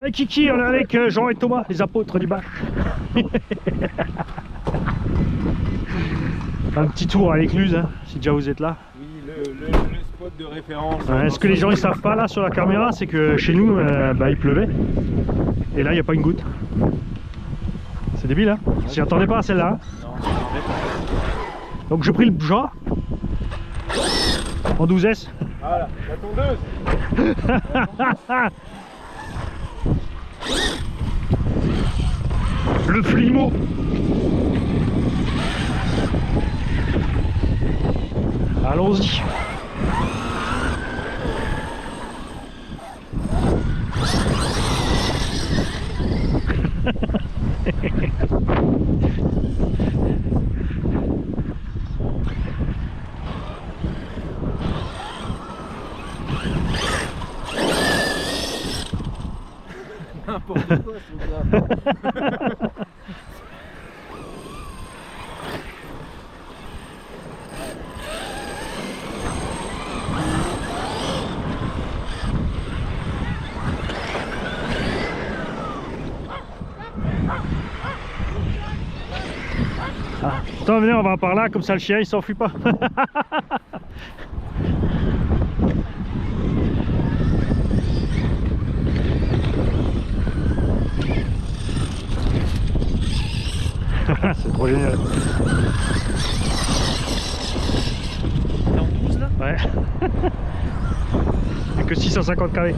Avec Kiki, on est avec Jean et Thomas, les apôtres du bâche. Un petit tour à l'écluse, hein, si déjà vous êtes là. Oui, le spot de référence. Ouais, ce que les gens ne savent pas là sur la caméra, c'est que chez nous, il pleuvait. Et là, il n'y a pas une goutte. C'est débile, hein. J'y attendais pas à celle-là. Hein. Non, je m'attendais pas. Donc j'ai pris le Jean en 12S. Voilà, la tondeuse. Le flimo. Allons-y. N'importe quoi, ce gars. Ah. Attends, venez, on va par là, comme ça le chien il s'enfuit pas. C'est trop génial. T'es en 12 là? Ouais. Il n'y a que 650 carrés.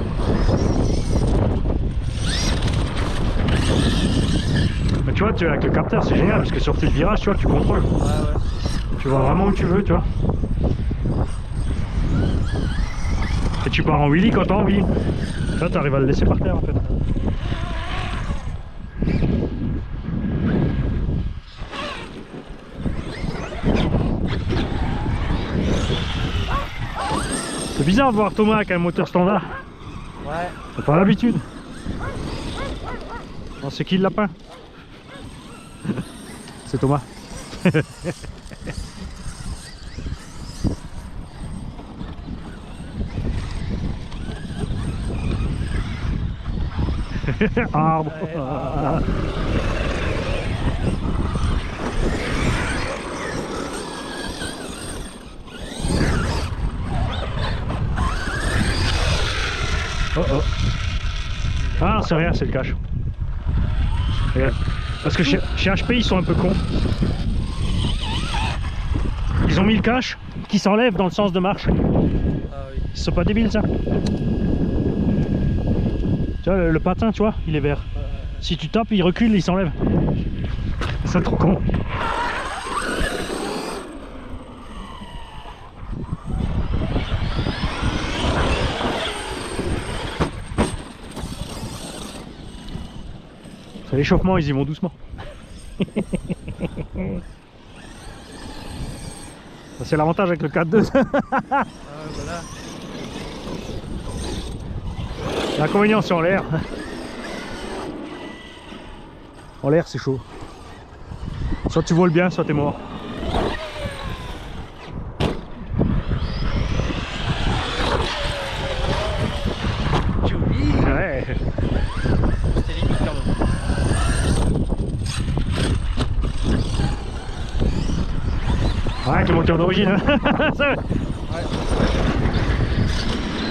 Mais tu vois, avec le capteur c'est génial parce que sur tes virages, tu vois, tu contrôles. Ouais, ouais. Tu vois vraiment où tu veux, tu vois. Et tu pars en wheelie quand t'as envie. Là, tu arrives à le laisser par terre en fait. C'est bizarre de voir Thomas avec un moteur standard. Ouais. T'as pas l'habitude. Non, c'est qui le lapin? C'est Thomas. Arbre. Ouais. Oh oh. Ah, c'est rien, c'est le cache. Regarde. Parce que chez HP, ils sont un peu cons. Ils ont mis le cache qui s'enlève dans le sens de marche. Ah oui. Ils sont pas débiles, ça. Tu vois, le patin, tu vois, il est vert. Si tu tapes, il recule, il s'enlève. C'est trop con. C'est l'échauffement, ils y vont doucement. C'est l'avantage avec le 4.2. Ah voilà. L'inconvénient c'est en l'air. En l'air c'est chaud. Soit tu voles bien, soit t'es mort. Joli. Ouais. C'était limite quand même. Ouais, avec le moteur d'origine. Hein. Ouais.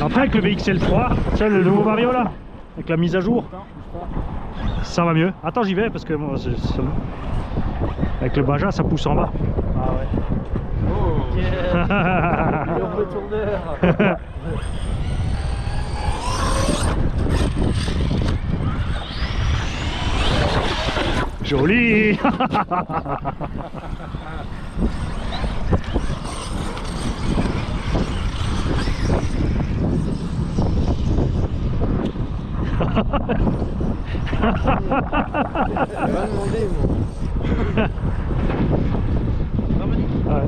Après avec le VXL3, tu sais, le nouveau Vario là, avec la mise à jour, ça va mieux. Attends, j'y vais parce que moi, avec le Baja ça pousse en bas. Ah ouais. Oh yeah. Le retourneur. Joli. Elle va demander, moi. Ouais.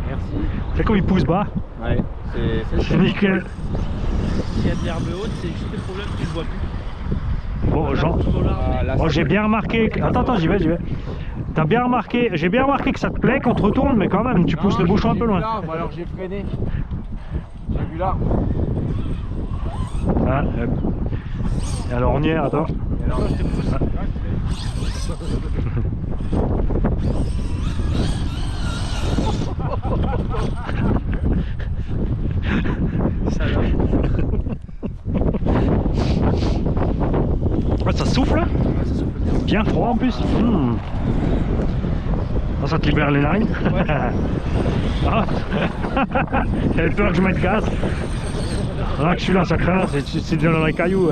Merci. C'est comme il pousse bas. Ouais, C'est nickel. S'il y a de l'herbe haute, c'est juste le problème que tu ne vois plus. Bon, Jean. Bon, j'ai bien remarqué. Attends, j'y vais. T'as bien remarqué, j'ai bien remarqué que ça te plaît qu'on te retourne, mais quand même, tu pousses le bouchon un peu loin. Alors j'ai freiné. J'ai vu l'arbre. Ah, et à l'ornière, attends. Et alors, je te pousse. Ça va. Ah, ça souffle là? Ouais, ça souffle bien. Bien froid en plus. Ah, ça te libère les narines. Ouais. Ah. J'avais peur que je mette gaz. Là que je suis là, ça craint, c'est déjà dans les cailloux.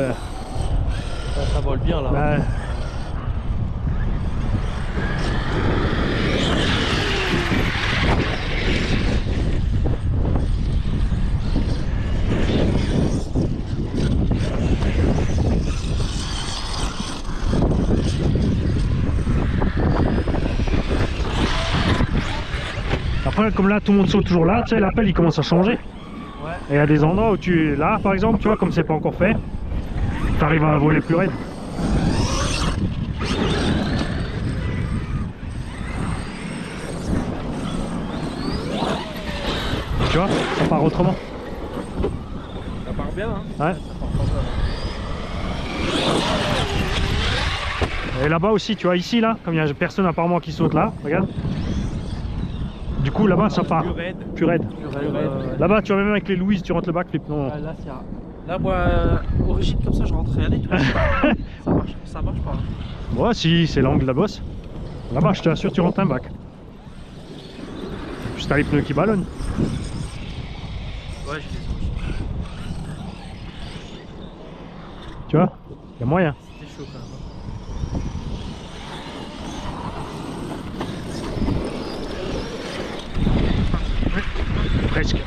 Ça vole bien là. Ouais. Après, comme là, tout le monde saute toujours là, tu sais, l'appel il commence à changer. Ouais. Et il y a des endroits où tu... Là, par exemple, tu vois, comme c'est pas encore fait, tu arrives à voler plus raide. Tu vois, ça part autrement. Ça part bien, hein. Ouais. Ça part pas mal. Et là-bas aussi, tu vois, ici, là, comme il n'y a personne apparemment qui saute là, regarde. Du coup, là-bas, ça part Plus raide. plus raide. Plus raide. Là-bas, tu vois, même avec les Louise, tu rentres le backflip. Non. Ah, là, c'est rare. Là, moi, origine comme ça, je rentre rien du tout. Ça marche pas. Ouais, si, c'est l'angle de la bosse. Là-bas, je t'assure, tu rentres un bac. Puis t'as les pneus qui ballonnent. Ouais, j'ai des origines. Tu vois, il y a moyen. C'était chaud quand même. Presque.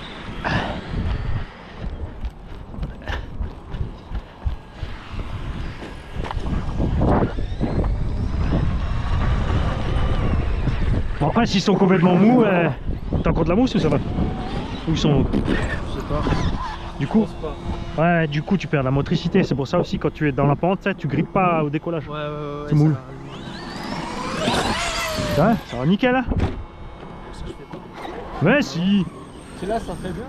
Bon, après, s'ils sont complètement mous, t'as encore de la mousse ou ça va? Ou ils sont... Je sais pas. Du coup, Je pense pas. ouais, du coup, tu perds la motricité. C'est pour ça aussi, quand tu es dans la pente, tu grippes pas au décollage. Ouais. Tu moules. Ça, Ouais, ça va nickel, hein? ça, je fais pas. Mais si. C'est là, ça fait bien.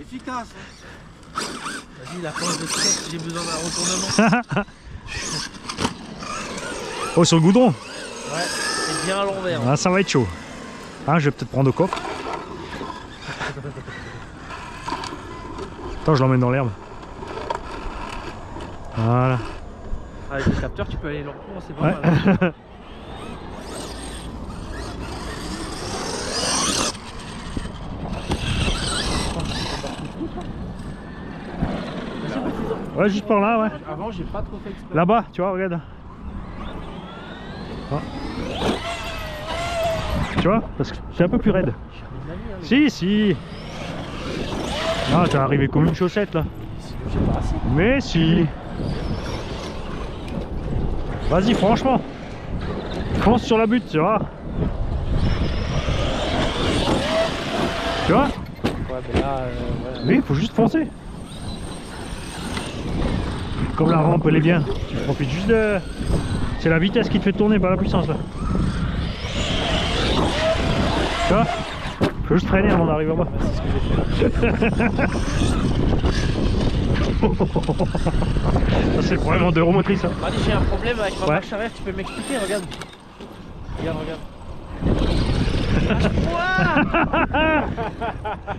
Efficace. Hein. Vas-y, la planche de skate, j'ai besoin d'un retournement. Oh, sur le goudron. Ouais, et bien à l'envers. Ah, ça va être chaud. Ah, je vais peut-être prendre au coffre. Attends, je l'emmène dans l'herbe. Voilà. Avec le capteur, tu peux aller lentement, c'est pas Ouais. mal. Ouais, juste par là, ouais. Avant, j'ai pas trop fait exprès. Là-bas, tu vois, regarde. Ah. Tu vois, parce que c'est un peu plus raide. Si, si. Ah, t'es arrivé comme une chaussette là. J'ai pas assez. Mais si. Vas-y, franchement. Fonce sur la butte, tu vois. Tu vois? Ouais, mais là, ouais. Oui, il faut juste foncer. Comme la rampe, elle est bien. Tu profites juste de... C'est la vitesse qui te fait tourner, pas la puissance là. Tu vois? Faut juste freiner avant d'arriver en bas. C'est ce que j'ai fait là. Ça c'est le problème en deux roues motrices. Hein. Allez, j'ai un problème avec ma Ouais. marche arrière, tu peux m'expliquer, regarde. Regarde.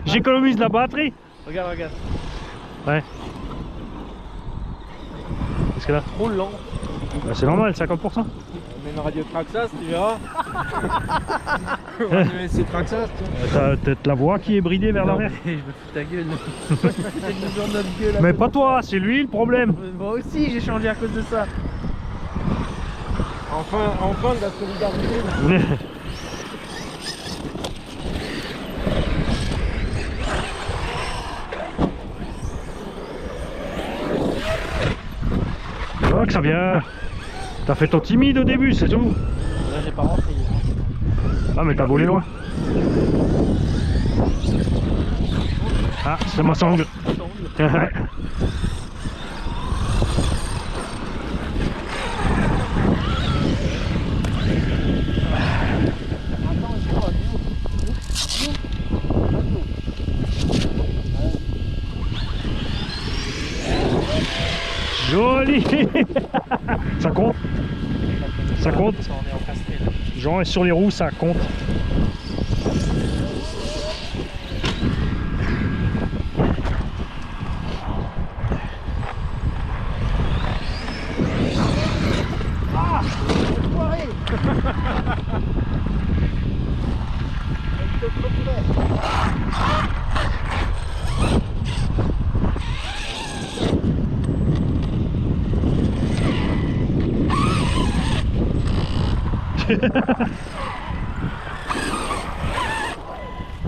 J'économise la batterie. Regarde. Ouais. Qu'est-ce que là? Trop lent. Bah, c'est normal, 50%. On met une radio Traxas, tu verras. On va laisser Traxas, tiens. T'as peut-être la voix qui est bridée vers l'arrière. Je me fous ta gueule. J'ai besoin de notre gueule. Mais pas toi, c'est lui le problème. Moi aussi, j'ai changé à cause de ça. Enfin de la solidarité. Tu vois que ça vient. T'as fait ton timide au début, c'est tout. Là, j'ai pas rentré. Ah, mais t'as volé loin. Ah, c'est ma sangle. Oli. Ça compte. Ça compte. On est encastré là. Jean est sur les roues, ça compte.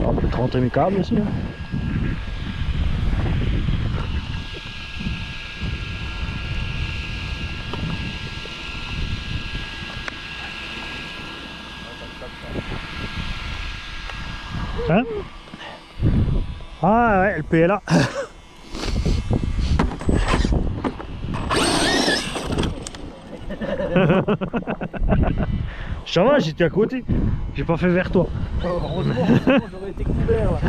On peut rentrer mes câbles aussi. Hein. Hein? Ah ouais, le PLA. Ça va, j'étais à côté. J'ai pas fait vers toi. Heureusement, j'aurais été couvert là.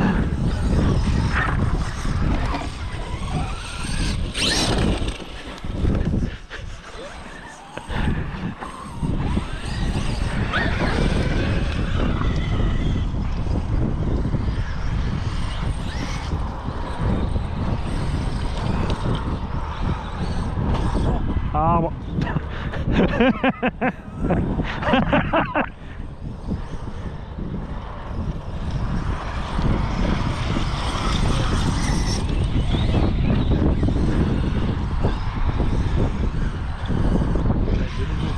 Ah bon.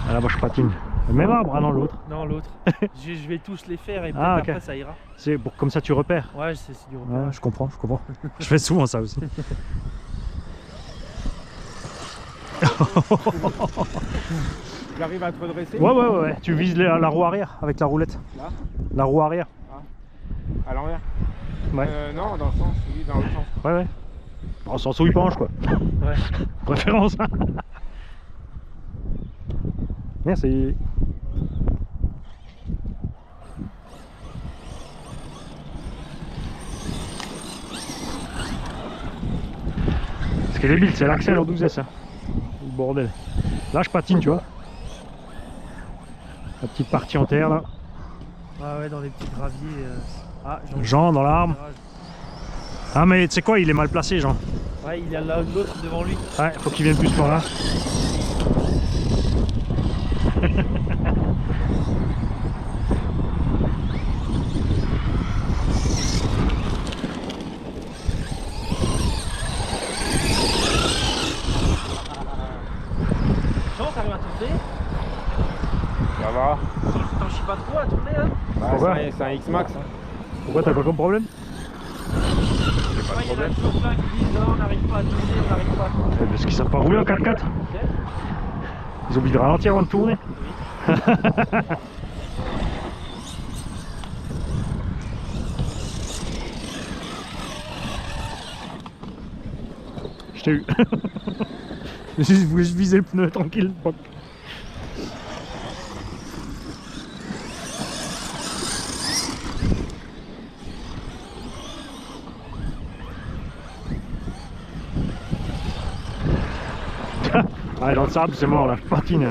Ah là-bas je patine. Le même arbre? Ah non, l'autre. Non, l'autre. Je vais tous les faire et peut-être Ah, ok. après ça ira. C'est pour comme ça tu repères. Ouais, c'est du repère. Ouais, je comprends, je comprends. Je fais souvent ça aussi. J'arrive à te redresser. Ouais. Tu vises la roue arrière avec la roulette. Là, La roue arrière. à l'envers. Ouais. Non, dans le sens, oui, dans l'autre sens. Ouais. En sens où il penche quoi. Ouais. Préférence. Merci. Ce qui est débile, c'est l'accès en 12S. Hein. Le bordel. Là, je patine, tu vois. La petite partie en terre là. Ah ouais, dans les petits graviers. Ah, Jean dans l'arbre. Ah, mais tu sais quoi, il est mal placé, Jean. Ouais, il y a l'autre devant lui. Ouais, faut qu'il vienne plus par là. Jean, t'arrives à tourner? Ça va. T'en chies pas trop à tourner, hein? Pourquoi C'est un X-Max. Pourquoi t'as quoi comme problème? Ouais, il y en a toujours plein qui disent non, on n'arrive pas à tourner, on n'arrive pas à tourner. Parce qu'ils savent pas rouler en 4x4. Ils oublient de ralentir avant de tourner. Je t'ai eu. Je voulais juste viser le pneu tranquille. Ah, dans le sable, c'est mort là, je patine.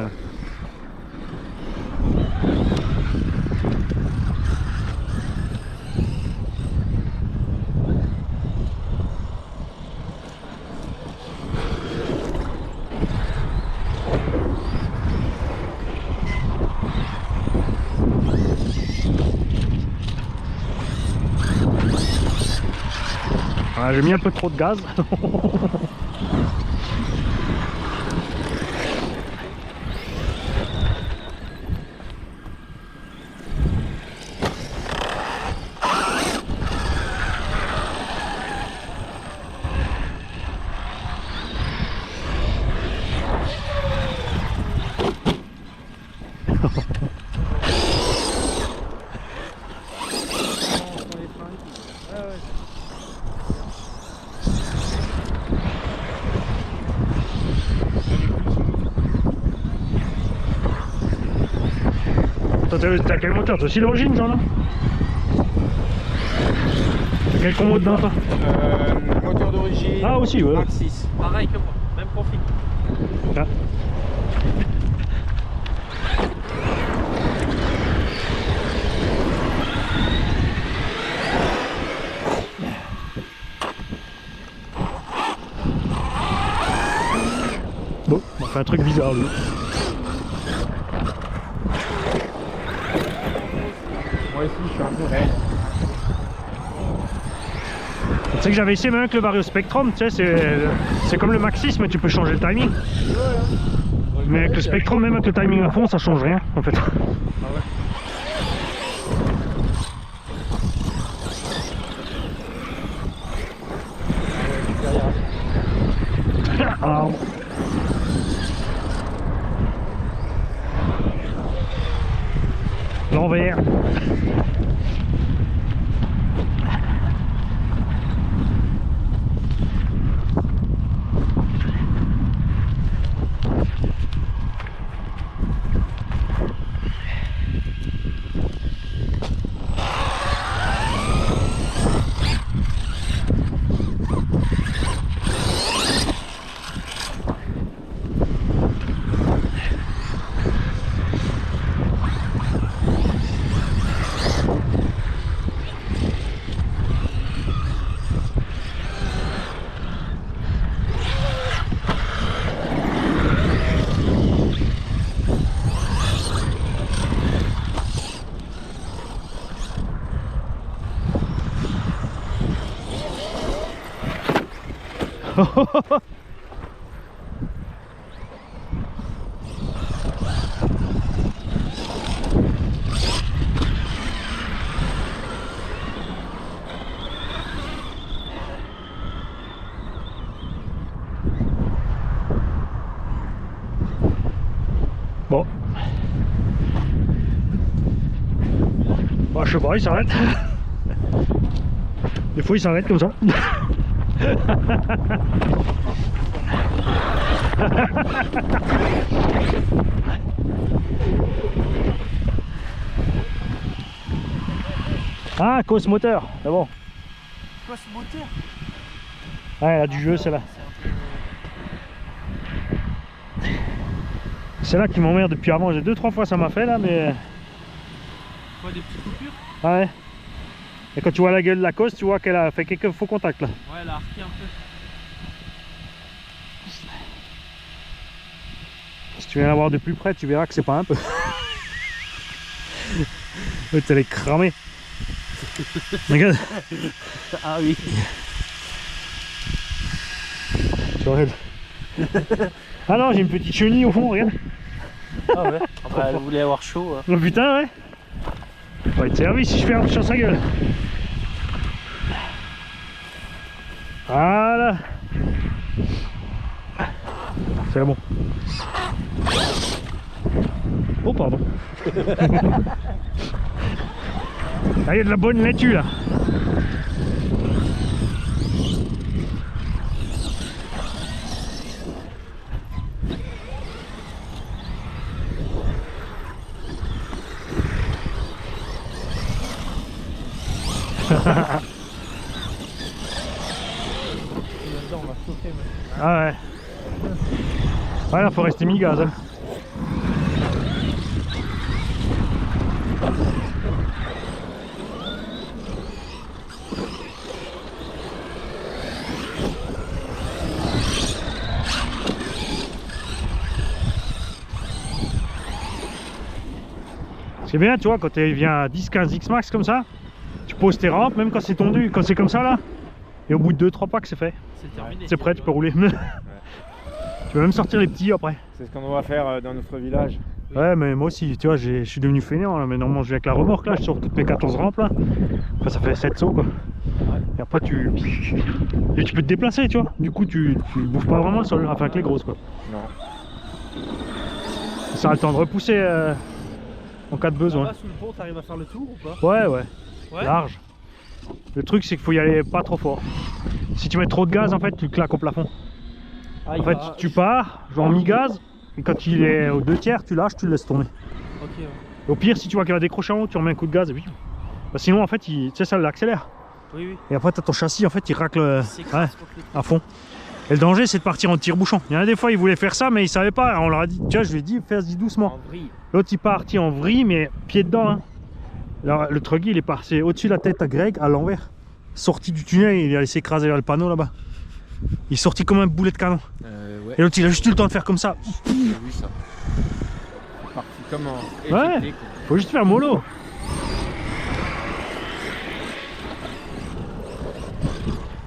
Ah, j'ai mis un peu trop de gaz. T'as quel moteur? T'as aussi l'origine, Jean là? T'as quel combo dedans toi? Moteur d'origine. Ah aussi, ouais. Max 6. Pareil que moi, même profil. Ah. Bon, on fait un truc bizarre lui. Moi aussi, je suis un peu raide. Tu sais que j'avais essayé même avec le Vario Spectrum, tu sais, c'est comme le Maxis, mais tu peux changer le timing. Mais avec le Spectrum, même avec le timing à fond, ça change rien en fait. Ah. L'envers. Bon. Bah, je sais pas, il s'arrête. Des fois il s'arrête comme ça. Ah, cause moteur, c'est bon. Quoi ce moteur? Ouais, elle a du jeu, celle-là. C'est là qui m'emmerde depuis avant. J'ai 2-3 fois ça m'a fait là, mais. Quoi, des petites coupures? Ouais. Et quand tu vois la gueule de la cause, tu vois qu'elle a fait quelques faux contacts là. Ouais, elle a arqué un peu. Si tu viens la voir de plus près, tu verras que c'est pas un peu. Ouais, elle est cramée. Regarde. Ah oui. Tu regardes. Ah non, j'ai une petite chenille au fond, regarde. Ah ouais. Ah bah, elle voulait avoir chaud. Hein. Oh putain, ouais. On va être servi si je fais un sur sa gueule. Voilà. C'est bon. Oh pardon. Ah, il y a de la bonne laitue là. Ah ouais. Ouais, là faut rester mi-gaz. Hein. C'est bien, tu vois, quand tu viens à 10-15 X max comme ça, tu poses tes rampes, même quand c'est tendu, quand c'est comme ça là, et au bout de 2-3 packs c'est fait. C'est terminé. C'est prêt, tu peux rouler. Tu peux même sortir les petits après. C'est ce qu'on va faire dans notre village. Ouais, mais moi aussi, tu vois, je suis devenu fainéant là, mais normalement je vais avec la remorque là, je sors toutes mes 14 rampes là. Enfin, ça fait 7 sauts quoi. Et après et tu peux te déplacer, tu vois. Du coup, tu bouffes pas vraiment sur enfin avec les grosses quoi. Non. Ça a le temps de repousser en cas de besoin. Là, sous le pont, t'arrives à faire le tour ou pas? Ouais, ouais, Ouais. large. Le truc, c'est qu'il faut y aller pas trop fort. Si tu mets trop de gaz, en fait, tu claques au plafond. Ah, En fait, tu pars, genre mi-gaz, et quand il est aux 2/3, tu lâches, tu le laisses tourner. Ok, ouais. Au pire, si tu vois qu'il va décrocher en haut, tu remets un coup de gaz et puis. Bah, sinon, en fait, tu sais, ça l'accélère. Oui, oui. Et après, t'as ton châssis, en fait, il racle C'est ouais, à fond. Et le danger, c'est de partir en tire-bouchon. Il y en a des fois, ils voulaient faire ça, mais ils savaient pas. On leur a dit, tu vois, je lui ai dit, fais-y doucement. En vrille. L'autre, il partit en vrille, mais pied dedans. Hein. Alors, le truggy, il est passé au-dessus de la tête à Greg, à l'envers. Sorti du tunnel, il a laissé écraser le panneau là-bas. Il est sorti comme un boulet de canon. Ouais. Et l'autre, il a juste eu le temps de faire comme ça. J'ai vu ça. C'est parti comme en Ouais. éjecté, quoi. Faut juste faire mollo.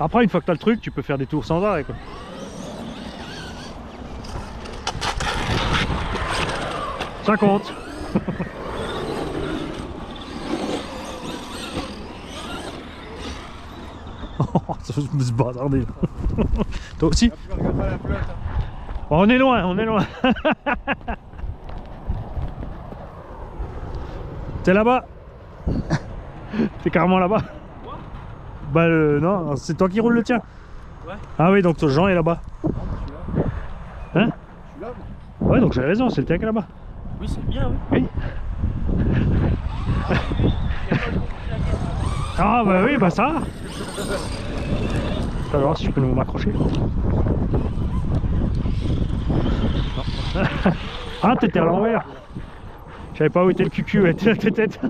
Après, une fois que t'as le truc, tu peux faire des tours sans arrêt, quoi. Ça compte. Oh, ça me se bazarder. Toi aussi? Regarde pas la flotte. Hein. Oh, on est loin, on est loin. T'es là-bas. T'es carrément là-bas. Bah non, c'est toi qui roule le tien. Ouais. Ah oui, donc ton Jean est là-bas. Hein? Je suis là, Ouais, donc j'ai raison, c'est le tien qui est là-bas. Oui, c'est bien, oui. Oui. Ah bah oui, bah ça. Je vais voir si je peux nous m'accrocher. Ah, t'étais à l'envers. Je savais pas où était le cucu, où était la tête.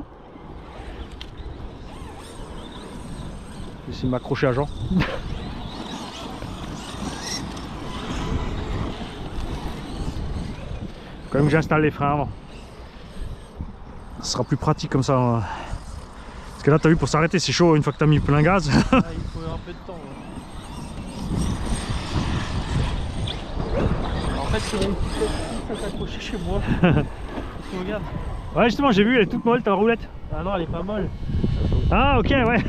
J'essaie de m'accrocher à Jean. Quand même que j'installe les freins avant. Ce sera plus pratique comme ça. Hein. Parce que là, t'as vu, pour s'arrêter, c'est chaud une fois que t'as mis plein gaz. Ah, il faut un peu de temps. Ouais. En fait, c'est une petite ça s'accrocher chez moi. Tu regardes. Ouais, justement, j'ai vu, elle est toute molle ta roulette. Ah non, elle est pas molle. Ah, ok, ouais.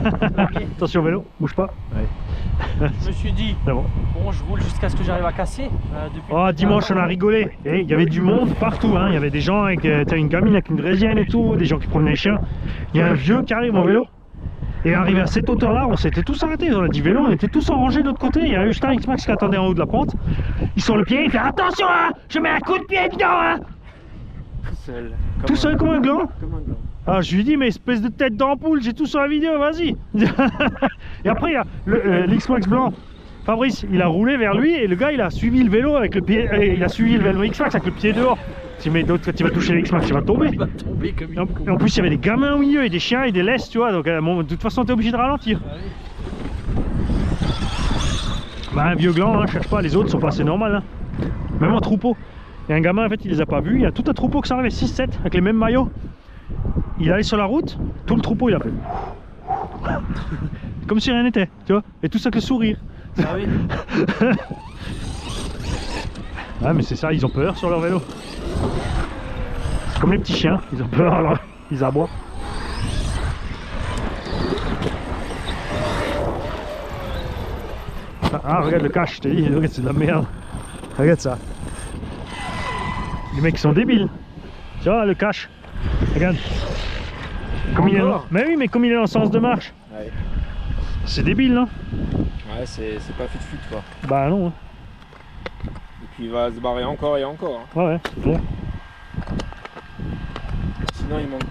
Attention au vélo, bouge pas. Ouais. Je me suis dit, C'est bon. bon, je roule jusqu'à ce que j'arrive à casser. Depuis Oh, dimanche, on a rigolé. Et il y avait du monde partout. Hein. Il y avait des gens avec une gamine avec une draisienne et tout, des gens qui promenaient les chiens. Il y a un vieux qui arrive en vélo. Et arrivé à cette hauteur-là, on s'était tous arrêtés. On a dit vélo, on était tous en rangée de l'autre côté. Il y a juste un X-Max qui attendait en haut de la pente. Il sort le pied, il fait attention, hein, je mets un coup de pied dedans. Hein. tout seul. Tout seul comme un gland. Comme un gland. Ah, je lui dis, mais espèce de tête d'ampoule, j'ai tout sur la vidéo, vas-y. Et après, il y a l'X-Max blanc. Fabrice, il a roulé vers lui et le gars, il a suivi le vélo avec le pied. Il a suivi le vélo X-Max avec le pied dehors. Si mais d'autres, tu vas toucher l'X-Max, tu vas tomber. Il va tomber comme une Et en plus, il y avait des gamins au milieu et des chiens et des laisses, tu vois. Donc, bon, de toute façon, t'es obligé de ralentir. Bah, un vieux gland, hein, cherche pas, les autres sont passés normal. Hein. Même en troupeau. Il y a un gamin, en fait, il les a pas vus. Il y a tout un troupeau qui s'arrivait, 6-7, avec les mêmes maillots. Il allait sur la route, tout le troupeau, il a fait. Comme si rien n'était, tu vois. Et tout ça que le sourire. Ah oui. Ah, mais c'est ça, ils ont peur sur leur vélo. C'est comme les petits chiens, ils ont peur, alors ils aboient. Ah, regarde le cache, je t'ai dit, regarde, c'est de la merde. Regarde ça. Les mecs sont débiles. Tu vois, le cache. Regarde. Comme il est dans... Mais oui, mais comme il est dans le sens de marche. Ouais. C'est débile, non? Ouais, c'est pas fut quoi. Bah non. Hein. Et puis il va se barrer encore et encore. Hein. Ouais, ouais, c'est clair. Sinon il manque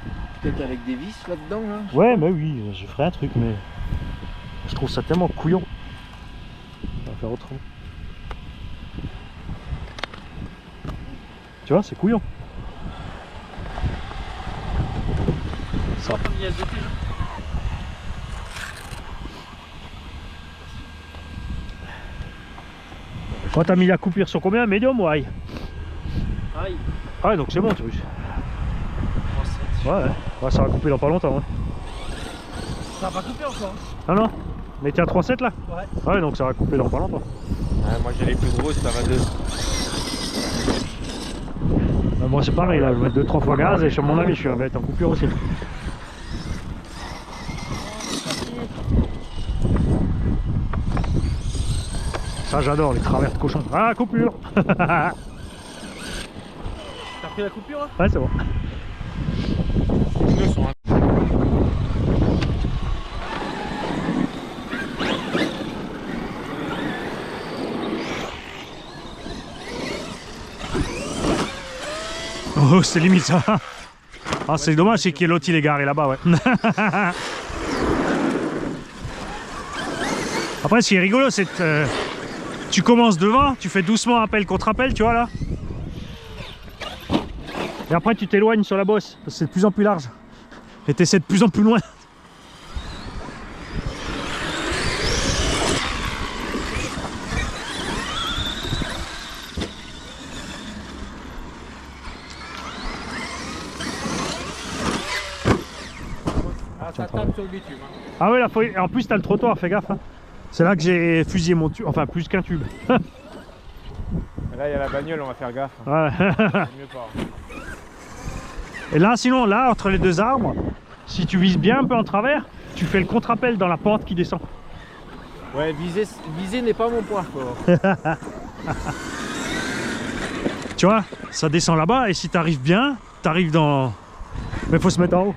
peut-être avec des vis là-dedans. Hein. Ouais, bah oui, je ferai un truc, mais je trouve ça tellement couillon. On va faire autrement. Tu vois, c'est couillon. Ça. Il y a deux pieds. Toi, t'as mis la coupure sur combien? Medium ou high? Aïe. Ah ouais, donc c'est bon, tu vois. Oh, Ouais, ouais, ça va couper dans pas longtemps. Hein. ça va pas couper encore. Ah non? Mais t'es à 3,7 là? Ouais. Ouais, donc ça va couper dans pas longtemps. Ouais, moi j'ai les plus grosses, ça va de. Moi c'est pareil, là, je vais mettre 2-3 fois gaz et sur mon avis, je vais être en coupure aussi. Ça j'adore, les travers de cochon. Ah, coupure. T'as pris la coupure là? Ouais, c'est bon. Les pneus sont un... Oh, c'est limite ça. Ah, c'est dommage, c'est qu'il y ait l'autre, il est garé là-bas, ouais. Après, ce qui est rigolo, c'est que tu commences devant, tu fais doucement appel contre appel, tu vois là. Et après tu t'éloignes sur la bosse, parce que c'est de plus en plus large. Et t'essaies de plus en plus loin. Ah, ça tape sur le bitume. Hein. Ah ouais, là, et en plus t'as le trottoir, fais gaffe. Hein. C'est là que j'ai fusillé mon tube, enfin plus qu'un tube. Là il y a la bagnole, on va faire gaffe. Hein. Ouais. Mieux pas. Et là, sinon, là, entre les deux arbres, si tu vises bien un peu en travers, tu fais le contre-appel dans la pente qui descend. Ouais, viser n'est pas mon point fort. Tu vois, ça descend là-bas et si tu arrives bien, tu arrives dans... Mais faut se mettre en haut.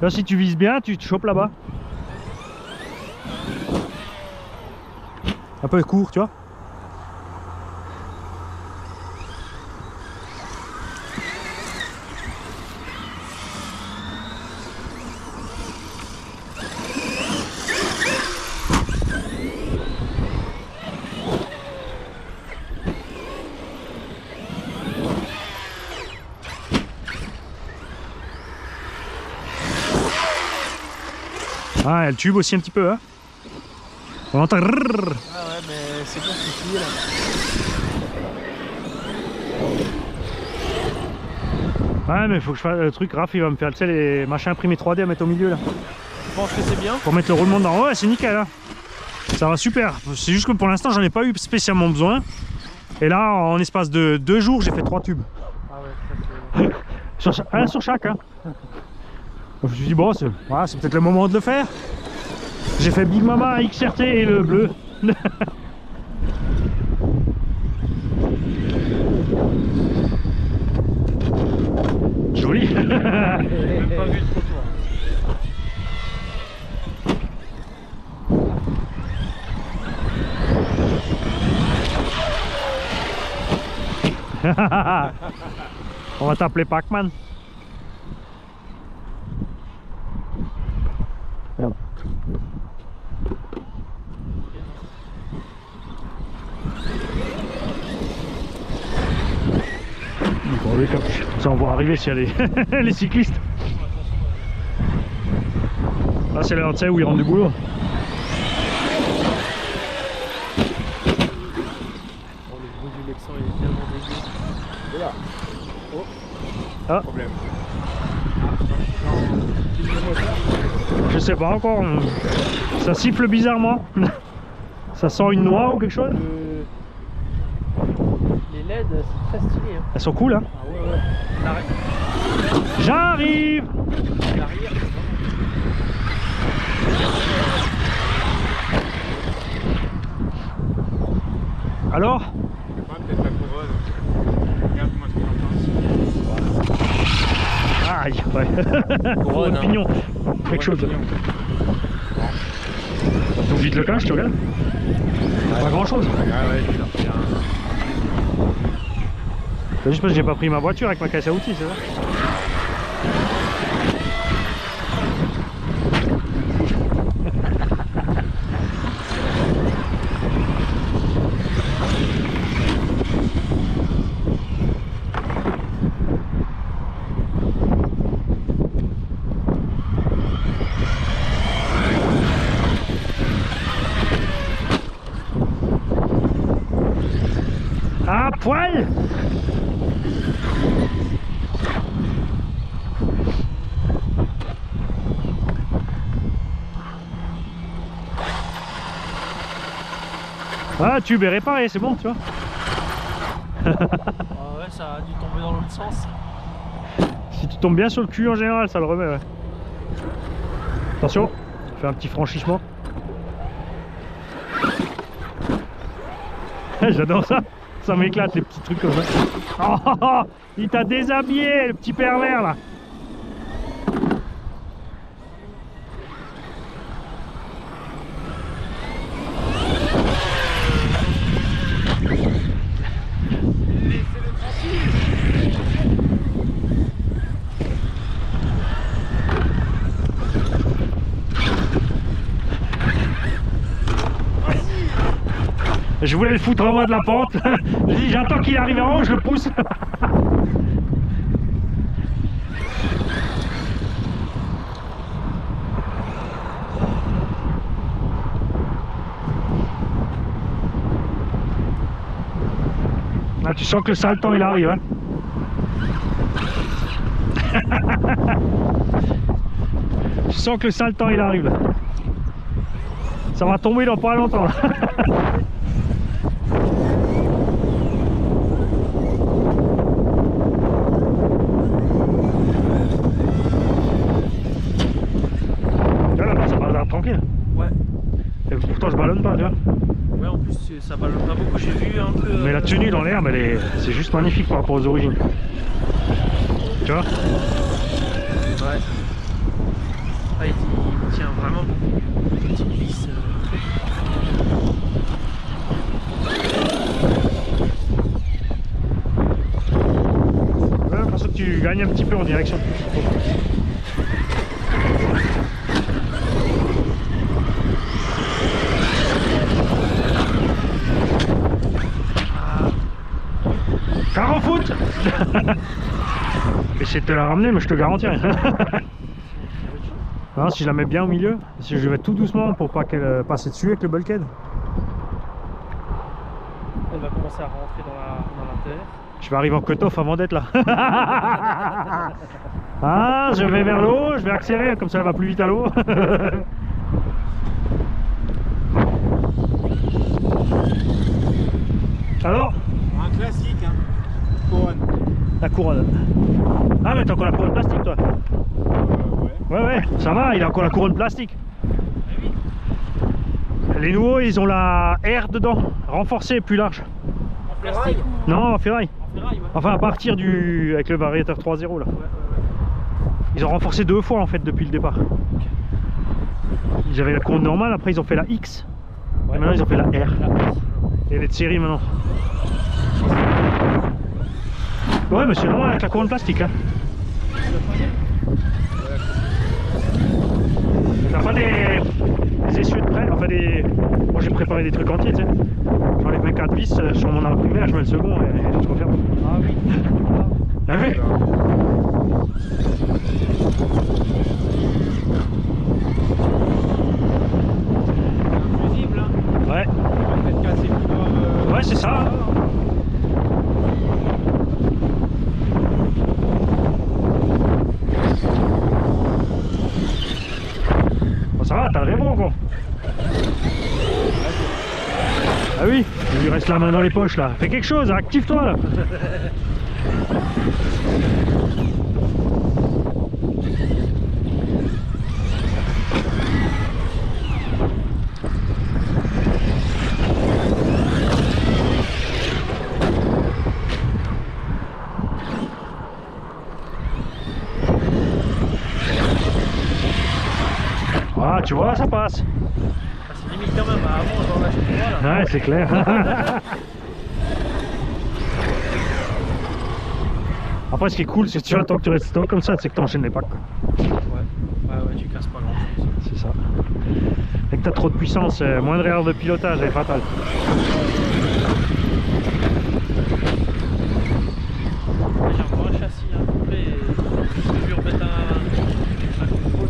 Là, si tu vises bien, tu te chopes là-bas. Un peu court, tu vois. Ah, elle tube aussi un petit peu, hein. On entend. Ah ouais, mais c'est bon, c'est fini là. Ouais, mais faut que je fasse le truc. Raph, il va me faire, tu sais, les machins imprimés 3D à mettre au milieu là. Je pense que c'est bien. Pour mettre le roulement dedans. Ouais, c'est nickel, hein. Ça va super. C'est juste que pour l'instant, j'en ai pas eu spécialement besoin. Et là, en espace de 2 jours, j'ai fait 3 tubes. Ah ouais, ça c'est... Un sur chaque, hein. Je me suis dit, bon, c'est voilà, peut-être le moment de le faire. J'ai fait Big Mama, XRT et le bleu. Joli. J'ai même pas vu le trottoir. On va t'appeler Pac-Man. Merde. Bon, lui, comme ça, on va arriver s'il y a les cyclistes. Là, c'est l'heure, tu sais, où ils rentrent du boulot. Oh, le bruit du Lexan il est tellement dégueu. Voilà. Oh. Ah. Problème. Je sais pas encore. Ça siffle bizarrement. Ça sent une noix ou quelque chose. Les LED, c'est très stylé. Hein. Elles sont cool, hein. Ah ouais, ouais. J'arrive. L'arrière, Alors? Je sais pas, peut-être la couronne. Regarde-moi ce que j'en pense. Aïe, ouais. Couronne, hein. Pignon. Quelque chose. Donc vite le cache, tu regardes. Pas grand chose. Ah ouais, je vais leur faire un... C'est juste parce que j'ai pas pris ma voiture avec ma caisse à outils, c'est ça? À poil! Ah, tube est réparé, c'est bon, tu vois. Ah ouais, ça a dû tomber dans l'autre sens. Si tu tombes bien sur le cul en général, ça le remet, ouais. Attention, fais un petit franchissement. J'adore ça. Ça m'éclate les petits trucs comme ça. Oh, il t'a déshabillé, le petit pervers là. Je voulais le foutre en bas de la pente. J'ai dit j'attends qu'il arrive en haut, je le pousse. Ah, tu sens que le sale temps il arrive, hein. Tu sens que le sale temps il arrive là. Ça va tomber dans pas longtemps là. Là, ça va tranquille. Ouais. Et pourtant je ballonne pas, tu vois. Ouais, en plus ça ballonne pas beaucoup. J'ai vu un peu. Mais la tenue dans l'herbe, c'est juste magnifique par rapport aux origines. Tu vois? Ouais. Ah, il tient vraiment beaucoup. Petite vis. J'ai l'impression que tu gagnes un petit peu en direction. Car en foot. Essaye de te la ramener, mais je te garantis rien. Non, si je la mets bien au milieu, si je vais tout doucement pour pas qu'elle passe dessus avec le bulkhead. Elle va commencer à rentrer dans la terre. Je vais arriver en cut-off avant d'être là. Ah, je vais vers l'eau, je vais accélérer, comme ça elle va plus vite à l'eau. Alors? Un classique, hein. Couronne. La couronne. Ah, mais t'as encore la couronne plastique, toi? Ouais. Ouais, ça va, il a encore la couronne plastique. Les nouveaux, ils ont la R dedans, renforcée, plus large. En plastique ou Non, en ferraille. en ferraille, ouais. Enfin, à partir du... avec le variateur 3.0 là. Ouais. Ils ont renforcé 2 fois en fait depuis le départ. Ils avaient la couronne normale, après ils ont fait la X. Et maintenant ils ont fait la R. Et elle est de série maintenant. Ouais, mais c'est normal avec la couronne plastique. Hein. T'as pas des essieux de près, enfin des... Moi j'ai préparé des trucs entiers, tu sais. J'enlève mes 4 vis sur mon arbre primaire, je mets le second et je referme. Ah oui. Ah oui. Fusible, hein. Ouais. Peut-être casser le toit. Ouais, c'est ça. Bon, ça va, t'as le rebond, quoi. Ah oui, il lui reste la main dans les poches là. Fais quelque chose, active-toi là. Ah, tu vois, ça passe. Ah, c'est limite quand même. Avant, j'en lâche 3 là. Ouais, c'est clair. Après, ce qui est cool, c'est que tu attends que tu restes stock comme ça, c'est que tu enchaînes les packs. Ouais, tu casses pas grand chose. C'est ça. Dès que tu as trop de puissance, moindre erreur de pilotage est fatale. J'ai encore un châssis hein, complet et je vais lui remettre un coup de faute.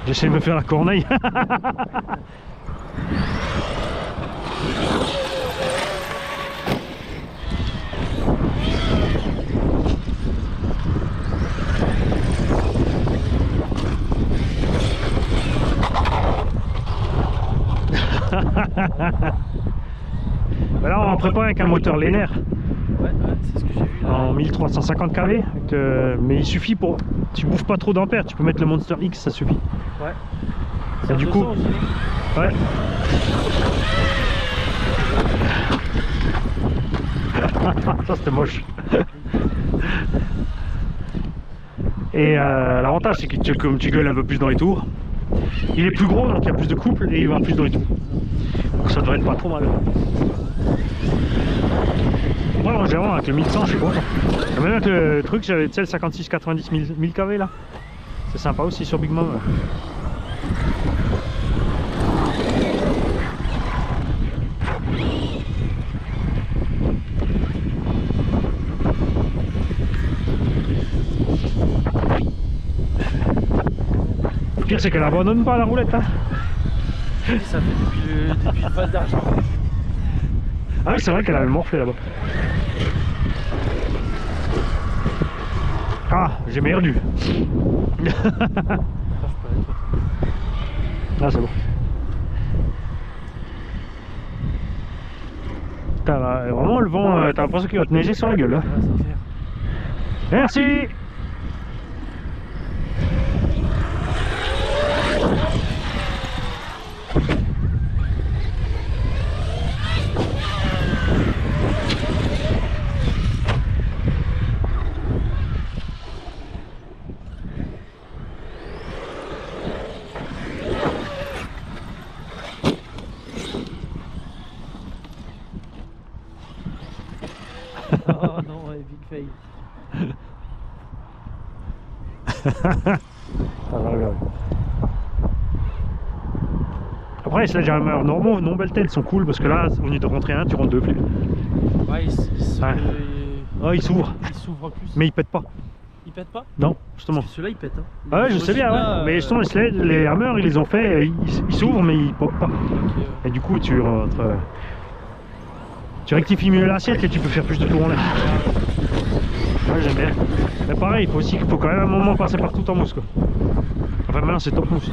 J'essaie de me faire la corneille. Ben là, on en prépare avec un moteur Lenner Ouais, c'est ce que j'ai vu là. en 1350 kV, mais il suffit pour... Tu bouffes pas trop d'ampères, tu peux mettre le Monster X, ça suffit. Ouais. Et du coup... Ouais. Ça c'était moche. Et l'avantage c'est que comme tu gueules un peu plus dans les tours, il est plus gros donc il y a plus de couple et il va plus dans les tours. Donc ça devrait être pas trop mal. Moi en gérant avec le 1100 je suis content. Et même avec le truc j'avais le 56-90 1000 kV là. C'est sympa aussi sur Big Mom. c'est qu'elle abandonne pas la roulette. Hein. Ça fait depuis le Val d'Argent. Ah oui, c'est vrai qu'elle avait morflé là-bas. Ah, j'ai merdu. Ah, c'est bon. Putain, là, vraiment le vent, t'as l'impression qu'il va te neiger sur la gueule. Hein. Ouais, c'est clair. Merci. Oh non, ouais, big fail. Après, les sledgehammers normaux, non Beltel, sont cool parce que là, au lieu de rentrer un, tu rentres deux plus. Ouais, Ouais. Oh, il s'ouvre, il s'ouvre plus. mais il pète pas. Il pète pas? Non, justement. Parce que ceux-là, ils pètent. Hein. Ah ouais, je sais bien, ouais. Mais justement, les hammers, ils les ont fait, ils s'ouvrent, mais ils popent pas. Et du coup, tu rentres. Tu rectifies mieux l'assiette et tu peux faire plus de tours en l'air. Ouais, j'aime bien. Mais pareil, il faut quand même un moment passer par tout en mousse, quoi. Enfin, maintenant, c'est top mousse.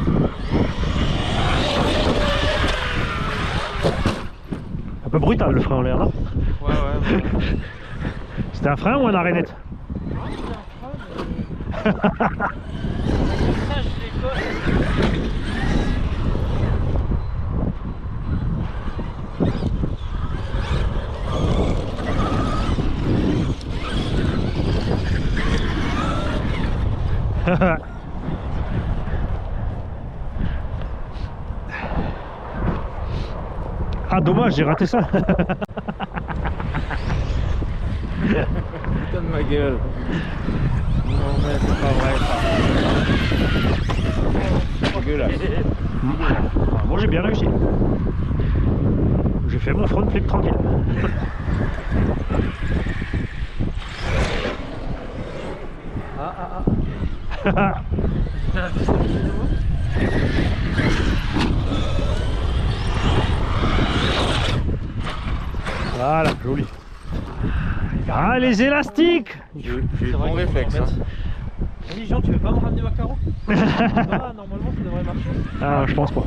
Un peu brutal le frein en l'air, là. Ouais. C'était un frein ou un arénette? Ça, je décolle. Ah, dommage, j'ai raté ça. Putain de ma gueule. Non mais c'est pas vrai ça. Dégueulasse. Bon, j'ai bien réussi. J'ai fait mon front flip tranquille. Voilà, joli. Ah, les élastiques. J'ai eu bon réflexe. Hein. Vas-y Jean, tu veux pas me ramener ma carreau? Ah, normalement ça devrait marcher. Ah, je pense pas.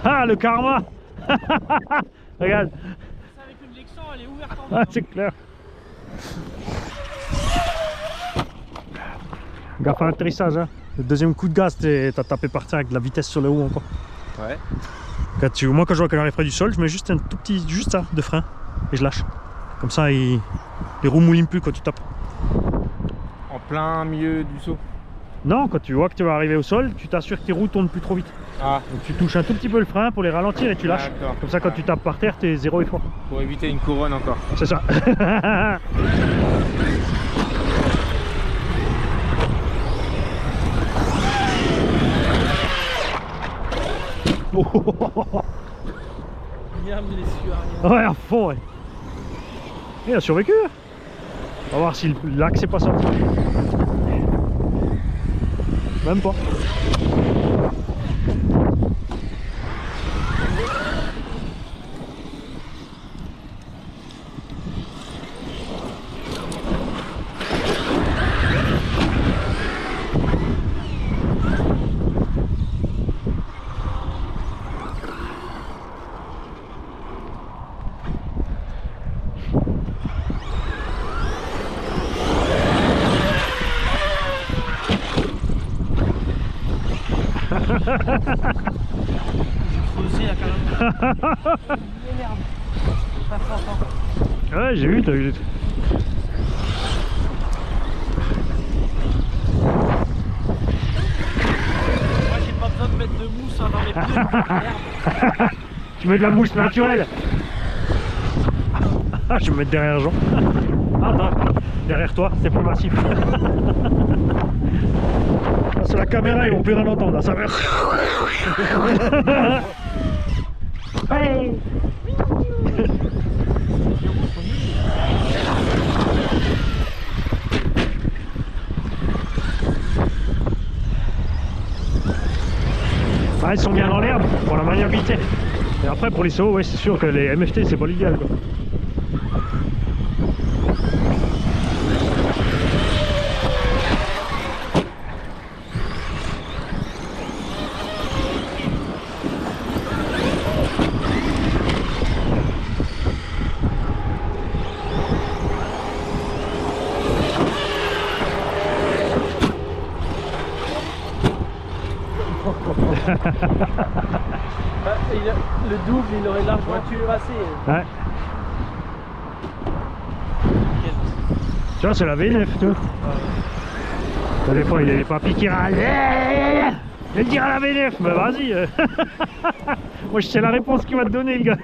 Ah, le karma. Regarde. Ça avec une Lexan, elle est ouverte en Ah, c'est clair. Gaffe à l'atterrissage, hein. Le deuxième coup de gaz, t'as tapé par terre avec de la vitesse sur le haut encore. Ouais. Moi, quand je vois qu'elle arrive près du sol, je mets juste un tout petit, juste ça, de frein et je lâche. Comme ça, les roues moulinent plus quand tu tapes. En plein milieu du saut. Non, quand tu vois que tu vas arriver au sol, tu t'assures que tes roues tournent plus trop vite. Ah, Donc tu touches un tout petit peu le frein pour les ralentir et tu lâches. d'accord. Comme ça, quand tu tapes par terre, t'es zéro effort. Pour éviter une couronne encore. C'est ça. Miam les sueurs. Ouais, à fond, ouais. Il a survécu. On va voir si l'axe c'est pas sorti. Même pas. Creusé là carrément. Merde. Ouais, j'ai vu, t'as vu. Moi j'ai pas besoin de mettre de mousse hein, dans mes pneus. Merde. Tu mets de la mousse naturelle. Ah, je vais me mettre derrière Jean. Ah non, derrière toi, c'est plus massif. Ah, sur la caméra, ils vont plus rien entendre, là, ça va. Hey. Ah, ils sont bien dans l'herbe pour la maniabilité. Et après pour les sauts, ouais, c'est sûr que les MFT c'est pas l'idéal quoi. Le double, il aurait largement passé. Ouais. Tu vois, c'est la V9, tu vois. Des fois, il y a des papis qui râlent. Je vais le dire à la V9, bah vas-y. Moi, je sais la réponse qu'il va te donner, le gars.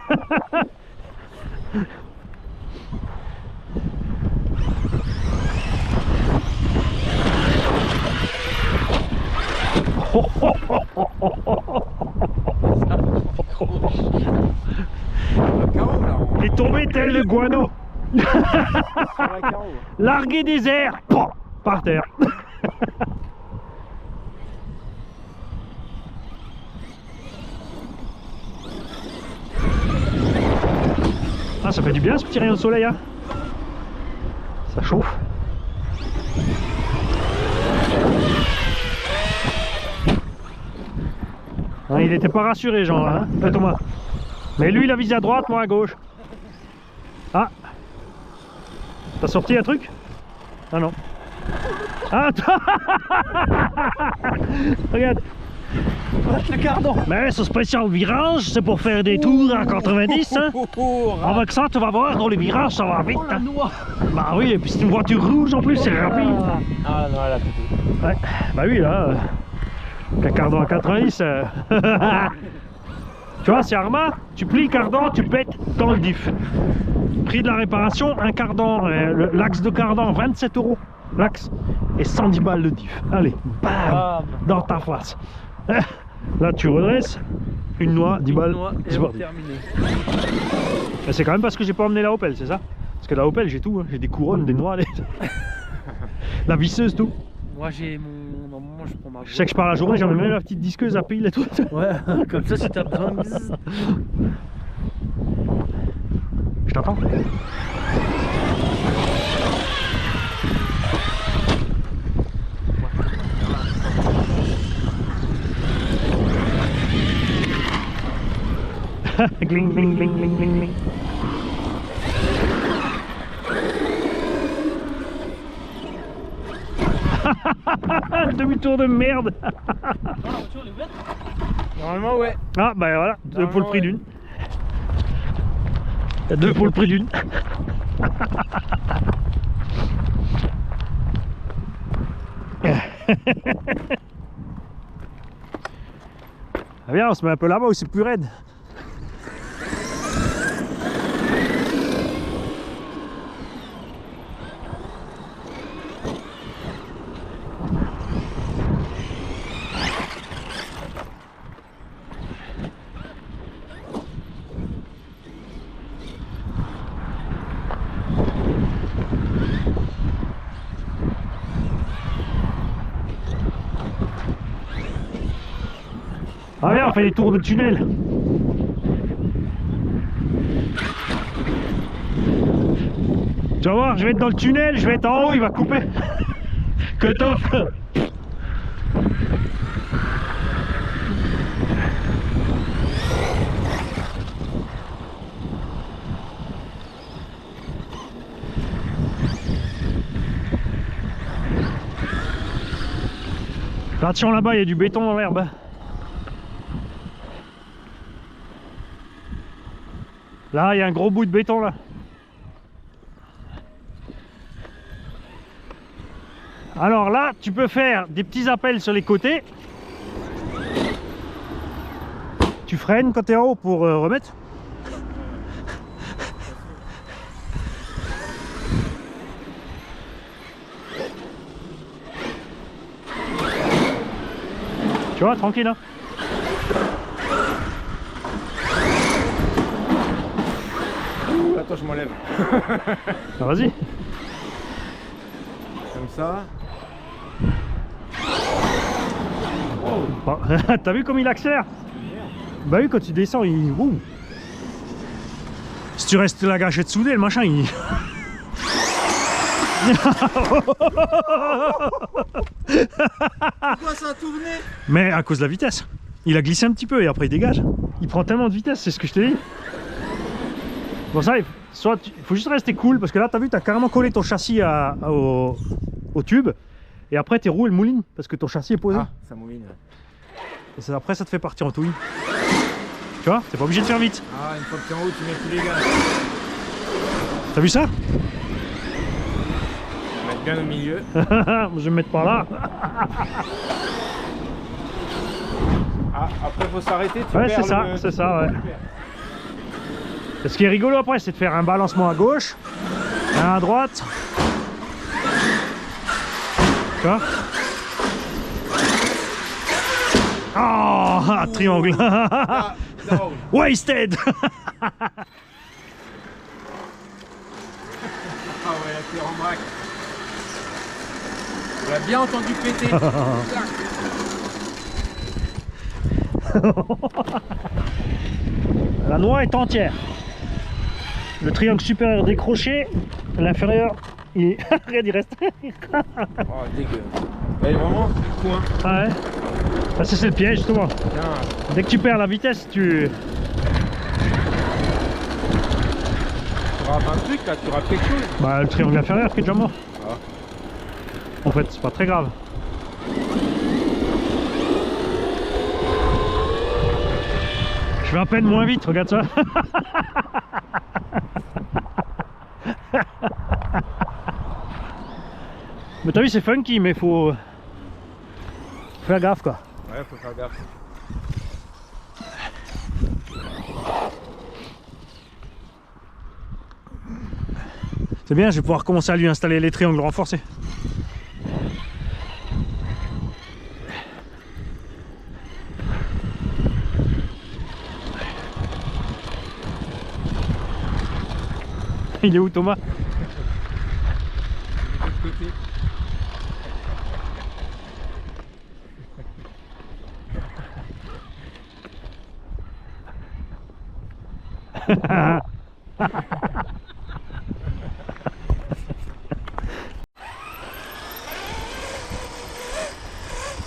Il est tombé tel le guano. Largué des airs, par terre. Ah, ça fait du bien ce petit rayon de soleil, hein. Ça chauffe. Ah, il était pas rassuré, Jean, hein, Thomas. Mais lui, il a visé à droite, moi à gauche. Ah, t'as sorti un truc? Ah non. Ah, regarde. Le cardon. Mais ce spécial virage, c'est pour faire des tours à 90. Hein. Avec ça, tu vas voir, dans les virages, ça va vite. Hein. Bah oui, et puis c'est une voiture rouge en plus, c'est rapide. Ah non, elle a pété. Ouais, bah oui, là, un cardan à 90. Tu vois, c'est Arma, tu plies le cardan, tu pètes dans le diff. Prix de la réparation, un cardan, l'axe de cardan, 27 € l'axe, et 110 balles le diff. Allez, bam, dans ta face. Là, tu redresses, une noix, 10 balles, c'est parti. C'est quand même parce que j'ai pas emmené la Opel, c'est ça? Parce que la Opel, j'ai tout, hein. J'ai des couronnes, des noix, la visseuse, tout. Moi j'ai mon... Normalement je prends ma... Je sais que je pars la journée, j'en ai même la petite disqueuse à pile et tout. Ouais, comme ça si t'as besoin de... Je t'entends. Gling, gling, gling, gling, gling, gling. Demi-tour de merde. Normalement, ouais. Ah bah voilà, deux pour le prix d'une. Il y a deux pour le prix d'une. Ah bien, on se met un peu là-bas où c'est plus raide. Ah viens, on fait des tours de tunnel. Tu vas voir, je vais être dans le tunnel, je vais être en haut, il va couper. Que t'offres. Attention là-bas, il y a du béton dans l'herbe. Là, il y a un gros bout de béton là. Alors là, tu peux faire des petits appels sur les côtés. Tu freines quand tu es en haut pour remettre. Tu vois, tranquille hein. attends, je m'enlève. Ah, vas-y. Comme ça. Bon, t'as vu comme il accélère? Bah oui, quand tu descends, il... Ouh. Si tu restes la gâchette soudée, le machin, il... Pourquoi ça a tourné? Mais à cause de la vitesse. Il a glissé un petit peu et après il dégage. Il prend tellement de vitesse, c'est ce que je te dis. Bon ça, soit il faut juste rester cool parce que là t'as vu, t'as carrément collé ton châssis au tube. Et après tes roues elles moulinent parce que ton châssis est posé. Ah, ça mouline. Et après ça te fait partir en touille. Tu vois, t'es pas obligé de faire vite. Ah, une fois que t'es en haut, tu mets plus les gaz. T'as vu ça? Mettre bien au milieu. Je vais me mettre par là. Ah, après faut s'arrêter, tu Ouais, perds c'est ça, le... c'est ça, ouais. Et ce qui est rigolo après, c'est de faire un balancement à gauche, un à droite. Tu vois? Oh, triangle. Ah, down. Wasted. Ah ouais, la terre en vrac. On l'a bien entendu péter. La noix est entière. Le triangle supérieur décroché, l'inférieur, il... Regarde, il reste. Oh, dégueu. Elle est vraiment coin. Ah ouais. Ah, c'est le piège justement. Tiens. Dès que tu perds la vitesse, tu... Tu rates un truc là, tu rates quelque chose. Bah le triangle inférieur qui est déjà mort. Ah. En fait, c'est pas très grave. Je vais à peine moins vite, regarde ça. Mais t'as vu, c'est funky, mais faut faire gaffe quoi. Ouais, faut faire gaffe. C'est bien, je vais pouvoir commencer à lui installer les triangles renforcés. Il est où Thomas? De l'autre côté.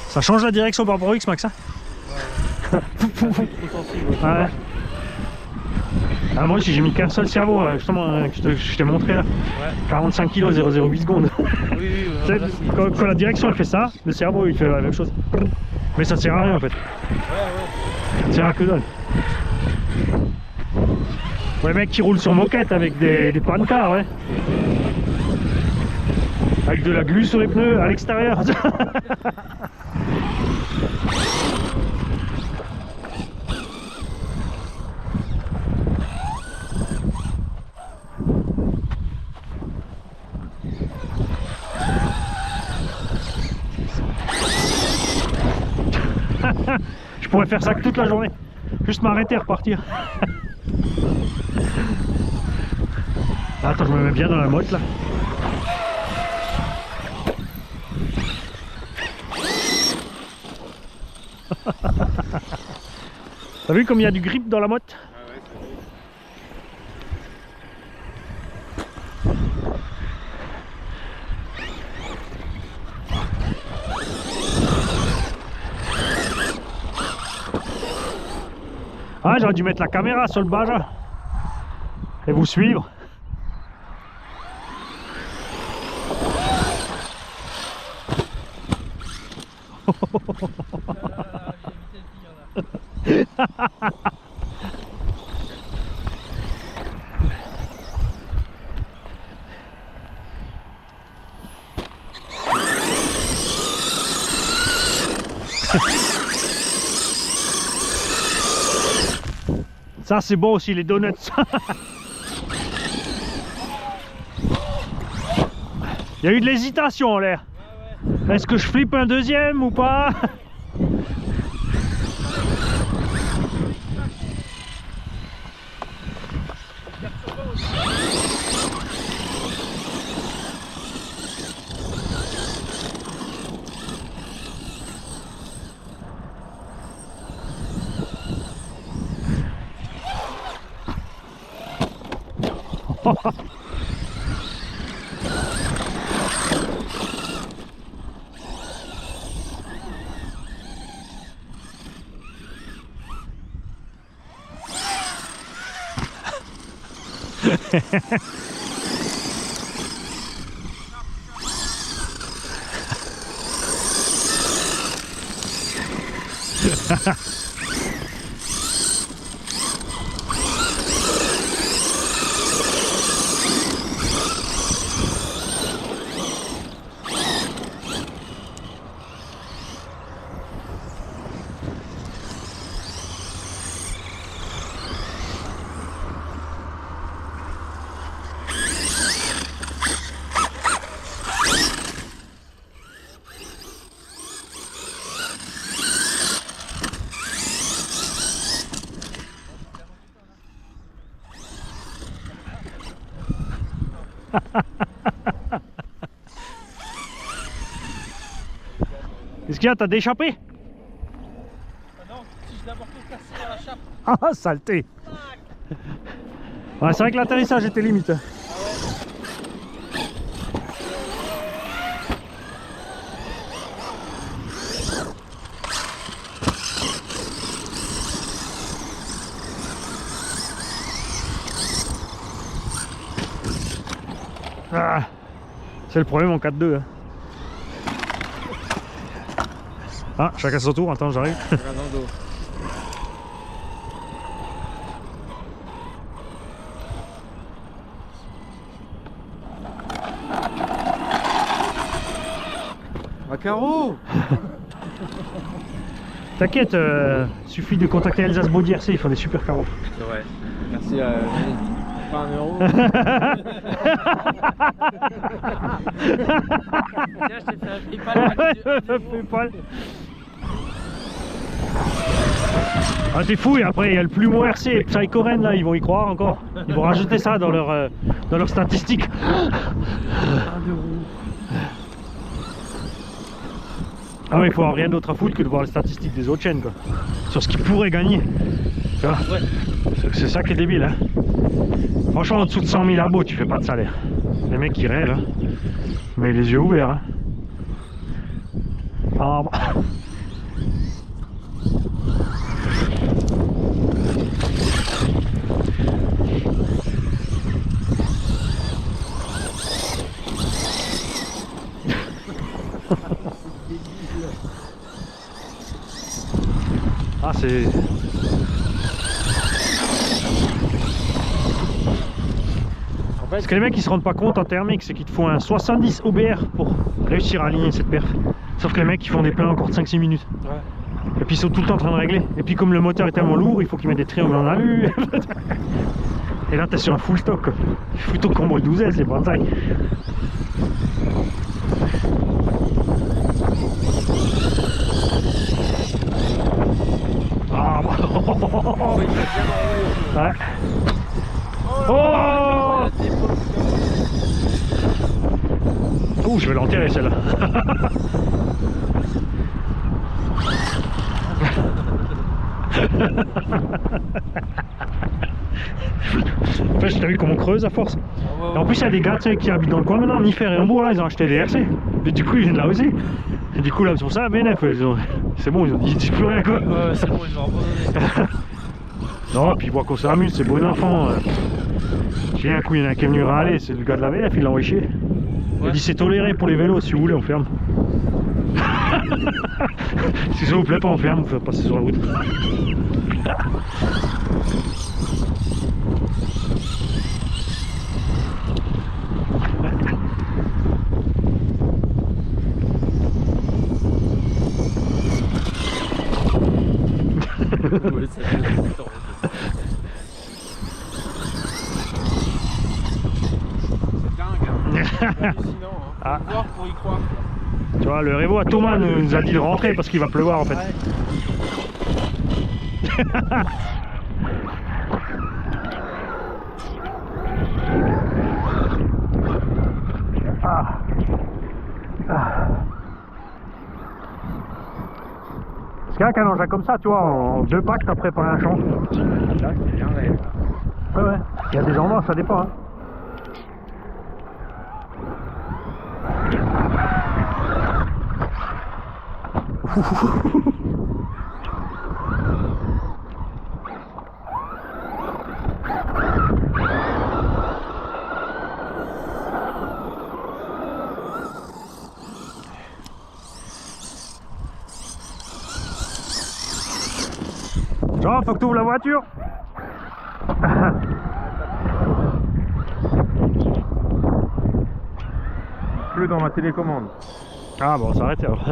Ça change la direction par rapport au X Max hein? Trop sensible. Ouais. Ah, moi aussi j'ai mis qu'un seul cerveau là, justement que je t'ai montré là. Ouais. 45 kg 0,08 secondes. Oui, oui, Tu sais, quand la direction elle fait ça, le cerveau il fait la même chose. Mais ça sert à rien en fait. Ça sert à que dalle. Ouais, mec qui roule sur moquette avec des pancars, ouais. Avec de la glu sur les pneus à l'extérieur. Je pourrais faire ça que toute la journée. Juste m'arrêter et repartir. Attends, je me mets bien dans la motte là. T'as vu comme il y a du grip dans la motte? Ah ouais, c'est vrai. Ah, j'aurais dû mettre la caméra sur le bas là. Et vous suivre. Ça c'est bon aussi les donuts. Il y a eu de l'hésitation en l'air. Est-ce que je flippe un deuxième ou pas? Qu'est-ce qu'il y a? T'as déchappé? Non, si je d'abord tout cassé dans la chape. Ah, saleté! Ouais, c'est vrai que l'atterrissage était limite. Ah, c'est le problème en 4-2. Hein. Ah, chacun son tour, attends, j'arrive. Ah, Caro! T'inquiète, suffit de contacter Alsace Body RC, ils font des super carreaux. C'est vrai. Merci à pas un euro. Tiens, je t'ai fait un PayPal. PayPal. Ah t'es fou, et après il y a le Plumeau RC et Psychoren là, ils vont y croire encore. Ils vont rajouter ça dans leurs statistiques. Ah ouais, il faut avoir rien d'autre à foutre que de voir les statistiques des autres chaînes quoi. Sur ce qu'ils pourraient gagner. Tu vois, c'est ça qui est débile hein. Franchement en dessous de 100 000 abos tu fais pas de salaire. Les mecs qui rêvent hein. Mais les yeux ouverts hein. Ah bah. Ah c'est... Ce que les mecs ils se rendent pas compte en thermique, c'est qu'il te faut un 70 OBR pour réussir à aligner cette perf. Sauf que les mecs ils font des pleins encore de 5-6 minutes. Ouais. Et puis ils sont tout le temps en train de régler. Et puis comme le moteur est tellement lourd, il faut qu'ils mettent des triangles en alu. Et là t'es sur un full stock quoi. Plutôt que combo 12S, c'est pas ça. Ah bah. Ouais. Oh! Ouh, je vais l'enterrer celle-là. En fait, je t'ai vu comment on creuse à force. Et en plus, il y a des gars qui habitent dans le coin maintenant, en Ifère et en Bourg, là, ils ont acheté des RC. Mais du coup, ils viennent là aussi. Et du coup, là, c'est pour ça, BNF, c'est bon, ils disent plus rien quoi. Ouais, c'est bon, ils ont abandonné. Non, puis ils voient qu'on s'amuse, c'est bon enfant. J'ai un coup, il y en a un qui est venu râler, c'est le gars de la VF, il l'a envoyé chier. Il a dit c'est toléré pour les vélos, si vous voulez, on ferme. Si ça vous plaît pas, on ferme, on fait passer sur la route. Ouais, ça fait longtemps. C'est dingue. C'est hallucinant. Hein. Ah. Faut voir pour y croire. Tu vois, le Révo à Thomas nous a dit de rentrer parce qu'il va pleuvoir en fait. Ouais. Ah. Ah. Parce qu'il y a qu'un engin comme ça, tu vois, en 2 packs, t'as préparé un champ. Là, c'est bien réel. Ouais, ouais. Il y a des endroits, ça dépend. Hein. Jean, faut que tu ouvres la voiture. Plus dans ma télécommande. Ah bon, on s'arrête alors.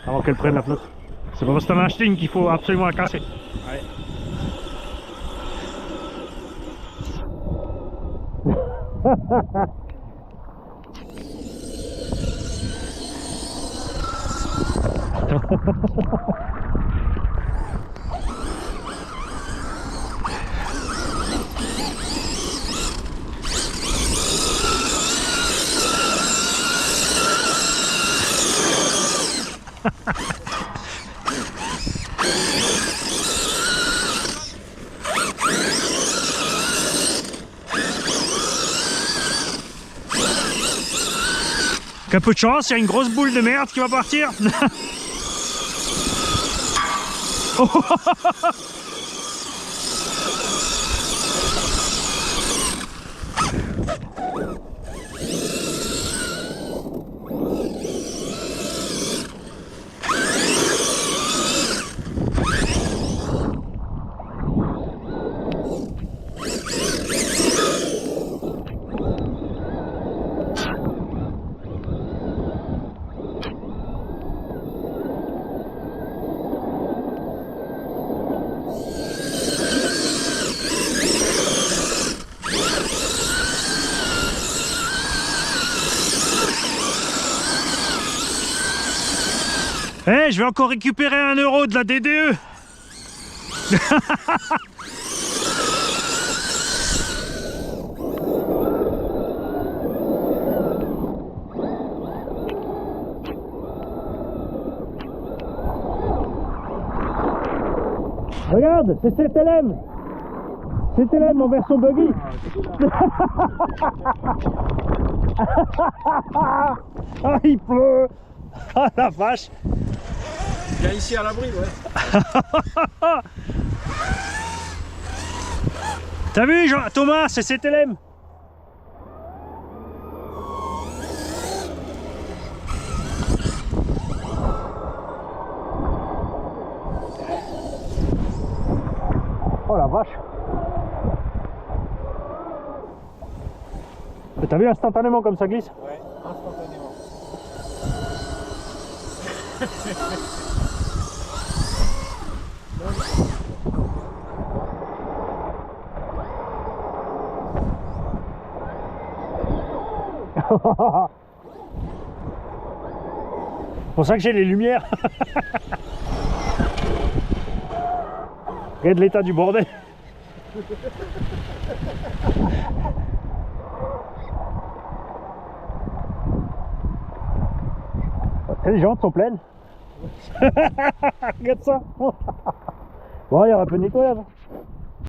Avant qu'elle prenne la flotte. C'est pas parce que t'en as acheté une qu'il faut absolument la casser. Ouais. Qu'un peu de chance, il y a une grosse boule de merde qui va partir. Eh, je vais encore récupérer 1 euro de la DDE. Regarde, c'est CTLM. CTLM en version buggy. Ah, il pleut. Ah la vache. Viens ici à l'abri, ouais. T'as vu Thomas, c'est CTLM. Oh la vache. T'as vu instantanément comme ça glisse? Ouais, instantanément. C'est pour ça que j'ai les lumières. Regarde l'état du bordel. Les jantes sont pleines. Regarde ça. Bon, il y aura un peu de nettoyage.